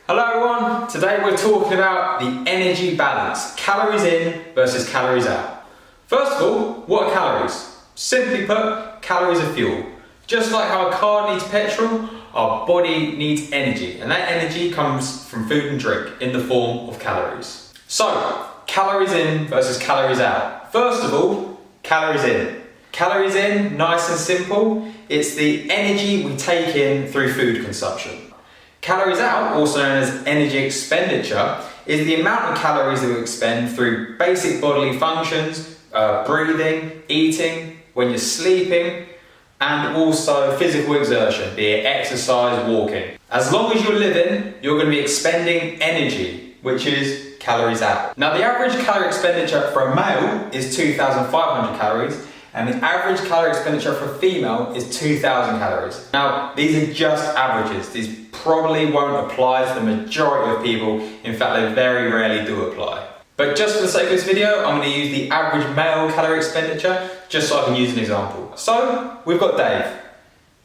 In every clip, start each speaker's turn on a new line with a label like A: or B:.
A: Hello everyone, today we're talking about the energy balance, calories in versus calories out. First of all, what are calories? Simply put, calories are fuel. Just like how a car needs petrol, our body needs energy, and that energy comes from food and drink in the form of calories. So, calories in versus calories out. First of all, calories in. Calories in, nice and simple, it's the energy we take in through food consumption. Calories out, also known as energy expenditure, is the amount of calories that we expend through basic bodily functions, breathing, eating, when you're sleeping, and also physical exertion, be it exercise, walking. As long as you're living, you're going to be expending energy, which is calories out. Now, the average calorie expenditure for a male is 2,500 calories, and the average calorie expenditure for a female is 2,000 calories. Now, these are just averages. These probably won't apply to the majority of people. In fact, they very rarely do apply. But just for the sake of this video, I'm going to use the average male calorie expenditure just so I can use an example. So, we've got Dave.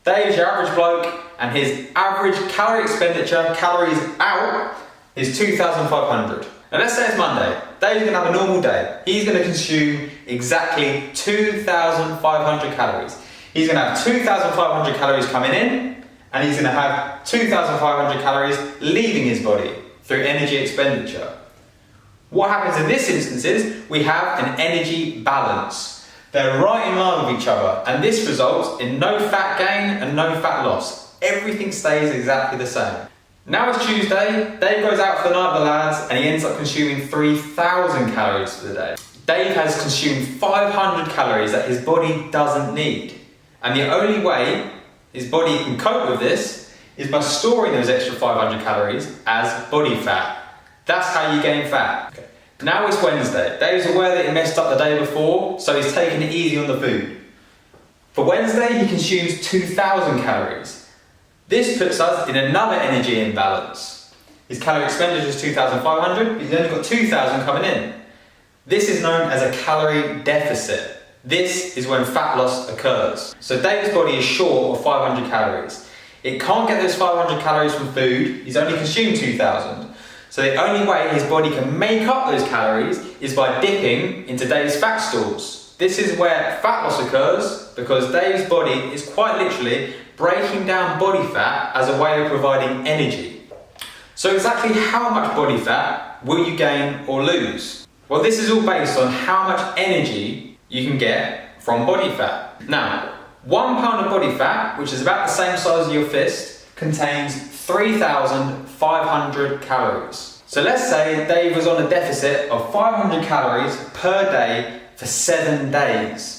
A: Dave's your average bloke, and his average calorie expenditure, calories out, is 2,500. Now let's say it's Monday. Dave's going to have a normal day. He's going to consume exactly 2,500 calories. He's going to have 2,500 calories coming in, and he's going to have 2,500 calories leaving his body through energy expenditure. What happens in this instance is we have an energy balance. They're right in line with each other, and this results in no fat gain and no fat loss. Everything stays exactly the same. Now it's Tuesday, Dave goes out for the night with the lads and he ends up consuming 3,000 calories for the day. Dave has consumed 500 calories that his body doesn't need. And the only way his body can cope with this is by storing those extra 500 calories as body fat. That's how you gain fat. Okay. Now it's Wednesday. Dave's aware that he messed up the day before, so he's taking it easy on the food. For Wednesday, he consumes 2,000 calories. This puts us in another energy imbalance. His calorie expenditure is 2,500, but he's only got 2,000 coming in. This is known as a calorie deficit. This is when fat loss occurs. So Dave's body is short of 500 calories. It can't get those 500 calories from food, he's only consumed 2,000. So the only way his body can make up those calories is by dipping into Dave's fat stores. This is where fat loss occurs because Dave's body is quite literally breaking down body fat as a way of providing energy. So exactly how much body fat will you gain or lose? Well, this is all based on how much energy you can get from body fat. Now, 1 pound of body fat, which is about the same size as your fist, contains 3,500 calories. So let's say Dave was on a deficit of 500 calories per day for 7 days.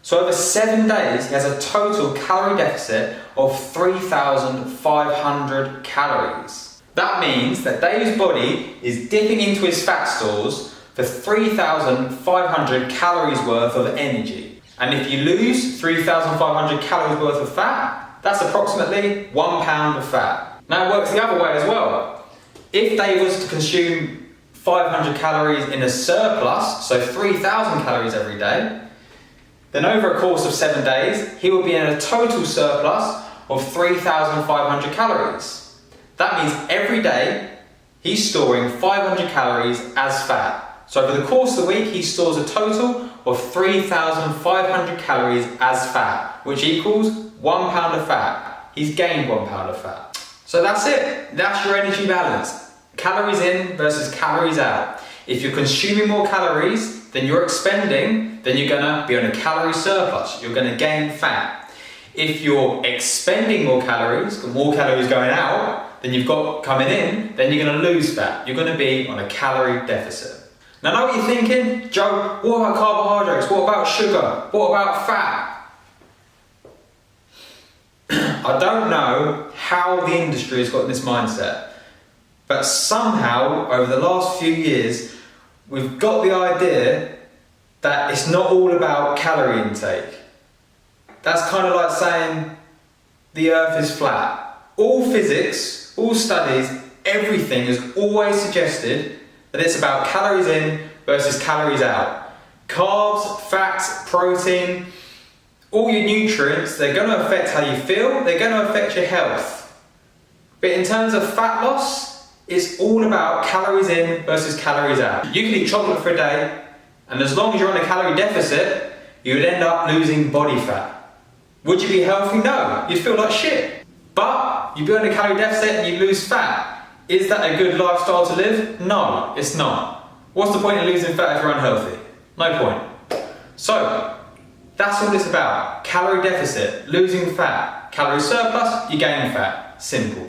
A: So over 7 days, he has a total calorie deficit of 3,500 calories. That means that Dave's body is dipping into his fat stores for 3,500 calories worth of energy. And if you lose 3,500 calories worth of fat, that's approximately 1 pound of fat. Now it works the other way as well. If Dave was to consume 500 calories in a surplus, so 3,000 calories every day, then over a course of 7 days, he will be in a total surplus of 3,500 calories. That means every day, he's storing 500 calories as fat. So over the course of the week, he stores a total of 3,500 calories as fat, which equals 1 pound of fat. He's gained 1 pound of fat. So that's it. That's your energy balance. Calories in versus calories out. If you're consuming more calories than you're expending, then you're gonna be on a calorie surplus. You're gonna gain fat. If you're expending more calories going out than you've got coming in, then you're gonna lose fat. You're gonna be on a calorie deficit. Now, I know what you're thinking, Joe, what about carbohydrates? What about sugar? What about fat? I don't know how the industry has got this mindset, but somehow over the last few years, we've got the idea that it's not all about calorie intake. That's kind of like saying the earth is flat. All physics, all studies, everything has always suggested that it's about calories in versus calories out. Carbs, fats, protein, all your nutrients, they're going to affect how you feel, they're going to affect your health. But in terms of fat loss, It's all about calories in versus calories out. You can eat chocolate for a day, and as long as you're on a calorie deficit, you would end up losing body fat. Would you be healthy? No, you'd feel like shit. But you'd be on a calorie deficit and you'd lose fat. Is that a good lifestyle to live? No, it's not. What's the point in losing fat if you're unhealthy? No point. So, that's all it's about. Calorie deficit, losing fat. Calorie surplus, you gain fat. Simple.